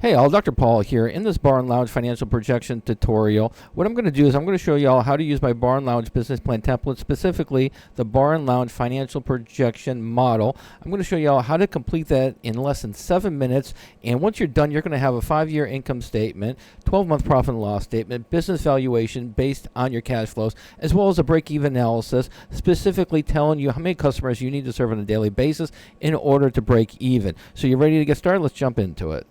Hey all, Dr. Paul here. In this Bar and Lounge financial projection tutorial, what I'm going to do is I'm going to show you all how to use my Bar and Lounge business plan template, specifically the Bar and Lounge financial projection model. I'm going to show you all how to complete that in less than 7 minutes. And once you're done, you're going to have a 5-year income statement, 12-month profit and loss statement, business valuation based on your cash flows, as well as a break-even analysis, specifically telling you how many customers you need to serve on a daily basis in order to break even. So you're ready to get started? Let's jump into it.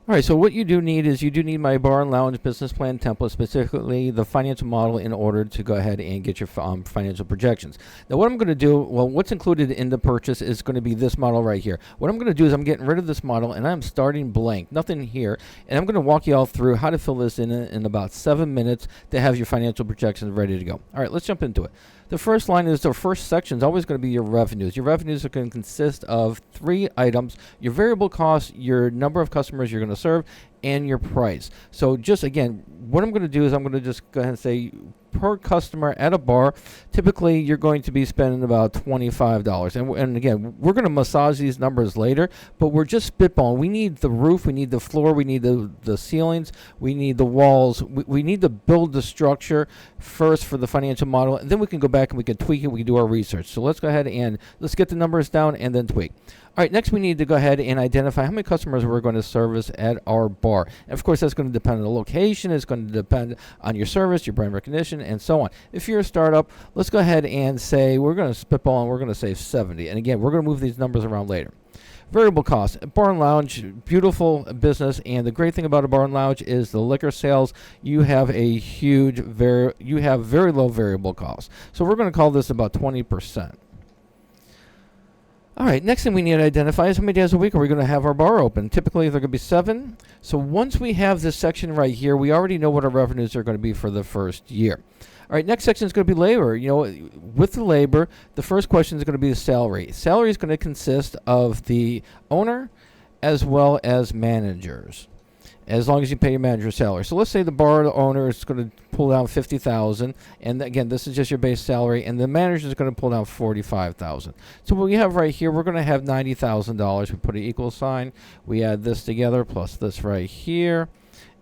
All right, so what you do need is you do need my Bar and Lounge business plan template, specifically the financial model, in order to go ahead and get your financial projections. Now, what I'm going to do, well, what's included in the purchase is going to be this model right here. What I'm going to do is I'm getting rid of this model, and I'm starting blank, nothing here, and I'm going to walk you all through how to fill this in about 7 minutes to have your financial projections ready to go. All right, let's jump into it. The first line is the first section is always going to be your revenues. Your revenues are going to consist of 3 items: your variable costs, your number of customers you're going to serve, and your price. So just again, what I'm going to do is I'm going to just go ahead and say per customer at a bar, typically you're going to be spending about $25. And again, we're going to massage these numbers later, but we're just spitballing. We need the roof, we need the floor, we need the ceilings, we need the walls. We need to build the structure first for the financial model, and then we can go back and we can tweak it, we can do our research. So let's go ahead and let's get the numbers down and then tweak. All right, next we need to go ahead and identify how many customers we're going to service at our bar. And of course, that's going to depend on the location. It's going to depend on your service, your brand recognition, and so on. If you're a startup, let's go ahead and say we're going to spitball and we're going to say 70. And again, we're going to move these numbers around later. Variable costs. Bar and Lounge, beautiful business, and the great thing about a Bar and Lounge is the liquor sales. You have a very low variable costs. So we're going to call this about 20%. All right, next thing we need to identify is how many days a week are we going to have our bar open. Typically, they're going to be 7. So once we have this section right here, we already know what our revenues are going to be for the first year. All right, next section is going to be labor. You know, with the labor, the first question is going to be the salary. Salary is going to consist of the owner as well as managers, as long as you pay your manager's salary. So let's say the bar owner is going to pull down $50,000, and again, this is just your base salary, and the manager is going to pull down $45,000. So what we have right here, we're going to have $90,000. We put an equal sign. We add this together plus this right here.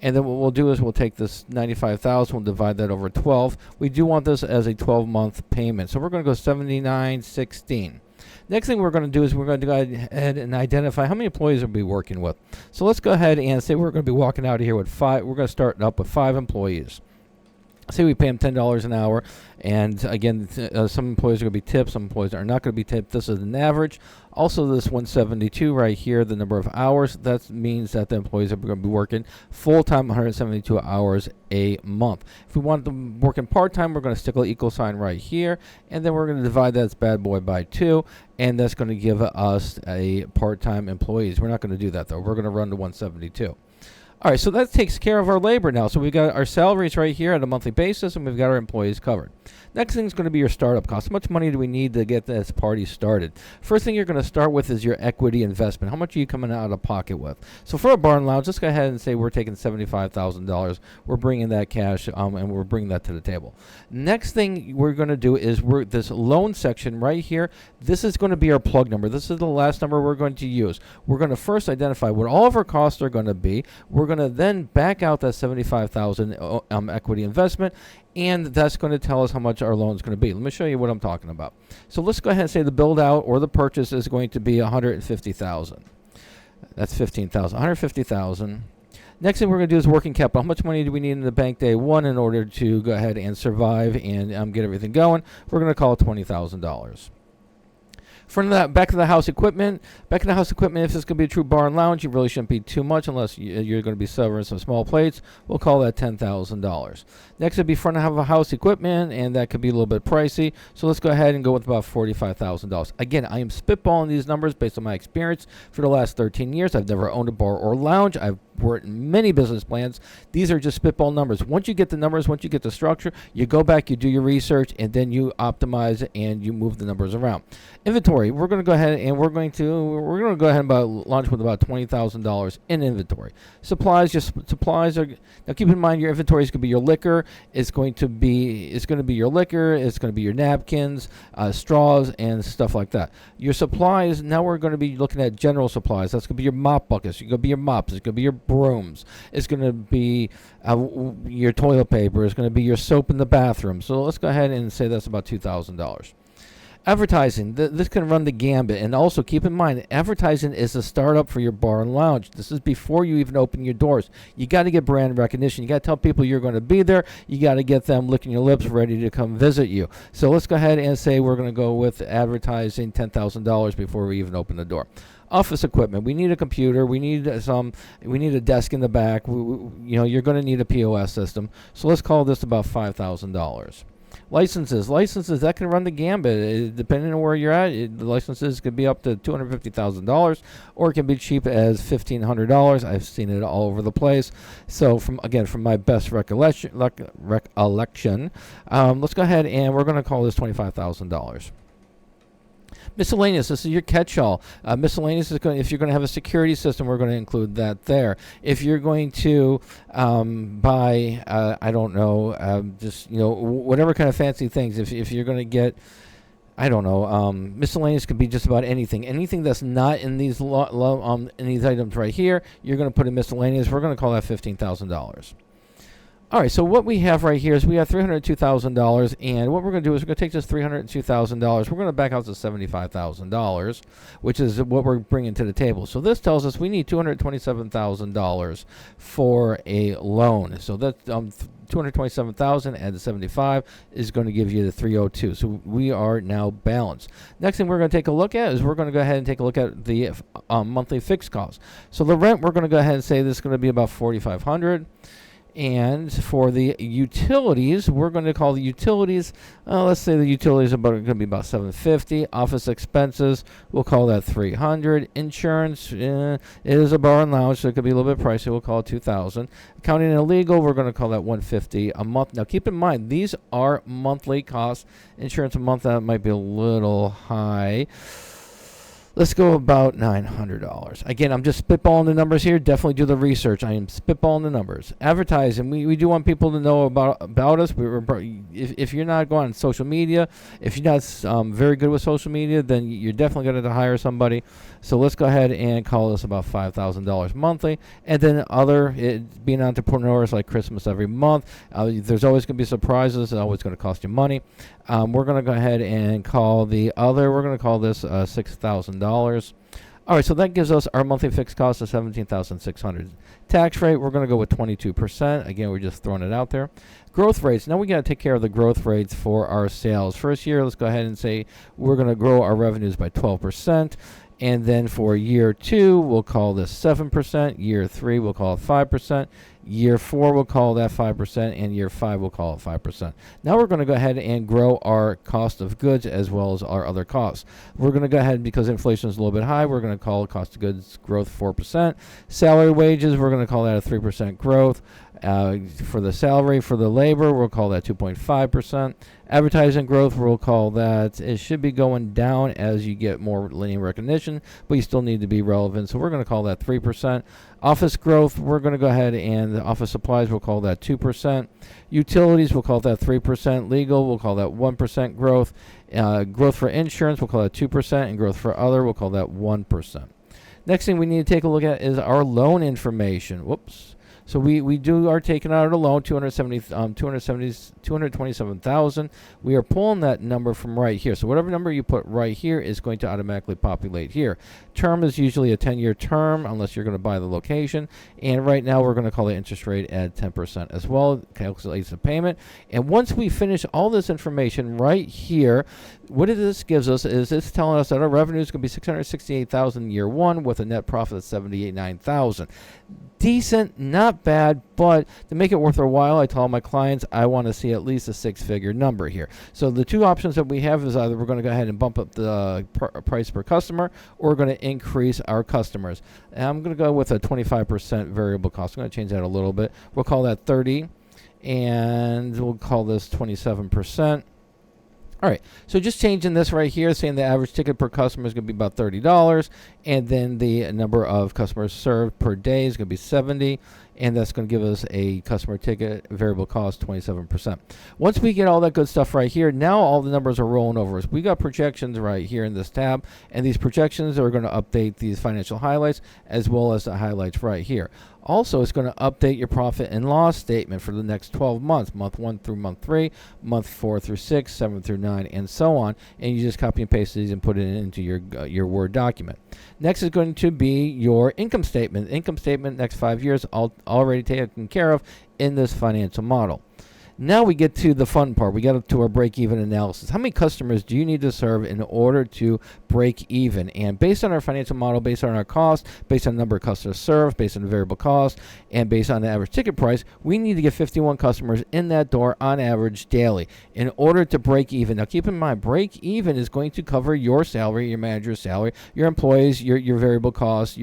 And then what we'll do is we'll take this $95,000, we'll divide that over 12. We do want this as a 12-month payment. So we're going to go $79.16. Next thing we're going to do is we're going to go ahead and identify how many employees we'll be working with. So let's go ahead and say we're going to be walking out of here with 5. We're going to start up with 5 employees. Say we pay them $10 an hour, and again, some employees are going to be tipped, some employees are not going to be tipped. This is an average. Also, this 172 right here, the number of hours, that means that the employees are going to be working full-time 172 hours a month. If we want them working part-time, we're going to stick an equal sign right here, and then we're going to divide that bad boy by 2, and that's going to give us a part-time employees. We're not going to do that, though. We're going to run to 172. All right, so that takes care of our labor now. So we've got our salaries right here at a monthly basis, and we've got our employees covered. Next thing is going to be your startup costs. How much money do we need to get this party started? First thing you're going to start with is your equity investment. How much are you coming out of pocket with? So for a Bar and Lounge, let's go ahead and say we're taking $75,000. We're bringing that cash, and we're bringing that to the table. Next thing we're going to do is this loan section right here. This is going to be our plug number. This is the last number we're going to use. We're going to first identify what all of our costs are going to be. We're going to then back out that $75,000 equity investment, and that's going to tell us how much our loan is going to be. Let me show you what I'm talking about. So let's go ahead and say the build out or the purchase is going to be $150,000. That's $15,000. $150,000. Next thing we're going to do is working capital. How much money do we need in the bank day 1 in order to go ahead and survive and get everything going? We're going to call it $20,000. From that, back to the house equipment. Back to the house equipment, if it's going to be a true bar and lounge, you really shouldn't be too much unless you're going to be severing some small plates. We'll call that $10,000. Next would be front of a house equipment, and that could be a little bit pricey. So let's go ahead and go with about $45,000. Again, I am spitballing these numbers based on my experience for the last 13 years. I've never owned a bar or lounge. I've worked in many business plans. These are just spitball numbers. Once you get the numbers, once you get the structure, you go back, you do your research, and then you optimize and you move the numbers around. Inventory. inventory. We're going to go ahead and we're going to go ahead and launch with about $20,000 in inventory. Supplies are, now keep in mind your inventory is going to be your liquor. It's going to be your liquor. It's going to be your napkins, straws, and stuff like that. Your supplies, now we're going to be looking at general supplies. That's going to be your mop buckets. It's going to be your mops. It's going to be your brooms. It's going to be your toilet paper. It's going to be your soap in the bathroom. So let's go ahead and say that's about $2,000. Advertising, this can run the gambit. And also keep in mind, advertising is a startup for your bar and lounge. This is before you even open your doors. You got to get brand recognition. You got to tell people you're going to be there. You got to get them licking your lips ready to come visit you. So let's go ahead and say we're going to go with advertising $10,000 before we even open the door. Office equipment. We need a computer. We need a desk in the back. You're going to need a POS system. So let's call this about $5,000. Licenses, that can run the gambit. Depending on where you're at, the licenses could be up to $250,000, or it can be cheap as $1,500. I've seen it all over the place. So from my best recollection, let's go ahead and we're going to call this $25,000. Miscellaneous, this is your catch-all. Miscellaneous is if you're going to have a security system, we're going to include that there. If you're going to buy, whatever kind of fancy things, if you're going to get, miscellaneous could be just about anything. Anything that's not in these in these items right here, you're going to put in miscellaneous. We're going to call that $15,000. All right, so what we have right here is we have $302,000, and what we're going to do is we're going to take this $302,000. We're going to back out to $75,000, which is what we're bringing to the table. So this tells us we need $227,000 for a loan. So that's $227,000 and the 75 is going to give you the 302. So we are now balanced. Next thing we're going to take a look at is we're going to go ahead and take a look at the monthly fixed costs. So the rent, we're going to go ahead and say this is going to be about $4,500. And for the utilities, we're going to call the utilities, let's say the utilities are going to be about $750. Office expenses, we'll call that $300. Insurance, it is a bar and lounge, so it could be a little bit pricey. We'll call it $2,000. Accounting and legal, we're going to call that $150 a month. Now, keep in mind, these are monthly costs. Insurance a month, that might be a little high. Let's go about $900. Again, I'm just spitballing the numbers here. Definitely do the research. I am spitballing the numbers. Advertising. We do want people to know about us. If you're not going on social media, if you're not very good with social media, then you're definitely going to hire somebody. So let's go ahead and call this about $5,000 monthly. And then being entrepreneurs like Christmas every month, there's always going to be surprises. It's always going to cost you money. We're going to go ahead and call we're going to call this $6,000. All right, so that gives us our monthly fixed cost of $17,600. Tax rate, we're going to go with 22%. Again, we're just throwing it out there. Growth rates. Now we got to take care of the growth rates for our sales. First year, let's go ahead and say we're going to grow our revenues by 12%. And then for year 2, we'll call this 7%. Year 3, we'll call it 5%. Year 4, we'll call that 5%. And year 5, we'll call it 5%. Now we're going to go ahead and grow our cost of goods as well as our other costs. We're going to go ahead, because inflation is a little bit high, we're going to call cost of goods growth 4%. Salary wages, we're going to call that a 3% growth. For the salary, for the labor, we'll call that 2.5%. Advertising growth, we'll call that, it should be going down as you get more name recognition, but you still need to be relevant. So we're going to call that 3%. Office growth, we're going to go ahead and the office supplies, we'll call that 2%. Utilities, we'll call that 3%. Legal, we'll call that 1% growth. Growth for insurance, we'll call that 2%. And growth for other, we'll call that 1%. Next thing we need to take a look at is our loan information. Whoops. So we are taking out a loan, $227,000. We are pulling that number from right here. So whatever number you put right here is going to automatically populate here. Term is usually a 10-year term unless you're going to buy the location. And right now we're going to call the interest rate at 10% as well. It calculates the payment. And once we finish all this information right here, what this gives us is it's telling us that our revenue is going to be $668,000 in year 1 with a net profit of $78,900. Decent, not bad, but to make it worth our while, I tell my clients I want to see at least a 6-figure number here. So the two options that we have is either we're going to go ahead and bump up the price per customer, or we're going to increase our customers. And I'm going to go with a 25% variable cost. I'm going to change that a little bit. We'll call that 30, and we'll call this 27%. All right, so just changing this right here, saying the average ticket per customer is going to be about $30, and then the number of customers served per day is going to be 70, and that's going to give us a customer ticket variable cost 27%. Once we get all that good stuff right here, now all the numbers are rolling over. So we got projections right here in this tab, and these projections are going to update these financial highlights as well as the highlights right here. Also, it's going to update your profit and loss statement for the next 12 months, month 1 through month 3, month 4 through 6, 7 through 9, and so on. And you just copy and paste these and put it into your Word document. Next is going to be your income statement. Income statement, next 5 years, already taken care of in this financial model. Now we get to the fun part. We get to our break-even analysis. How many customers do you need to serve in order to break even? And based on our financial model, based on our cost, based on the number of customers served, based on the variable cost, and based on the average ticket price, we need to get 51 customers in that door on average daily in order to break even. Now keep in mind, break even is going to cover your salary, your manager's salary, your employees, your variable costs,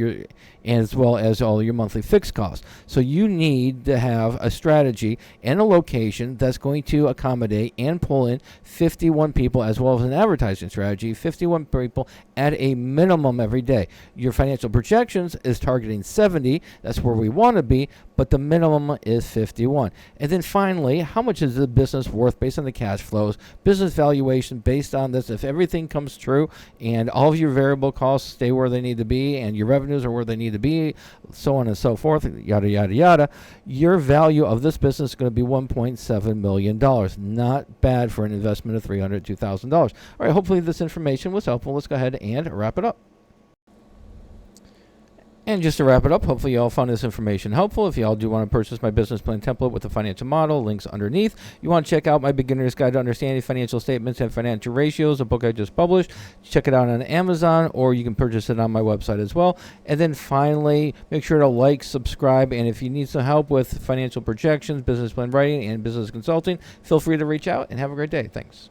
as well as all your monthly fixed costs. So you need to have a strategy and a location that's going to accommodate and pull in 51 people, as well as an advertising strategy, 51 people at a minimum every day. Your financial projections is targeting 70. That's where we want to be, but the minimum is 51. And then finally, how much is the business worth based on the cash flows, business valuation based on this. If everything comes true and all of your variable costs stay where they need to be and your revenues are where they need to be, so on and so forth, yada, yada, yada, your value of this business is going to be $1.7 million. Not bad for an investment of $302,000. All right, hopefully this information was helpful. Let's go ahead and wrap it up. And just to wrap it up, hopefully you all found this information helpful. If you all do want to purchase my business plan template with the financial model, links underneath. You want to check out my Beginner's Guide to Understanding Financial Statements and Financial Ratios, a book I just published. Check it out on Amazon, or you can purchase it on my website as well. And then finally, make sure to like, subscribe, and if you need some help with financial projections, business plan writing, and business consulting, feel free to reach out, and have a great day. Thanks.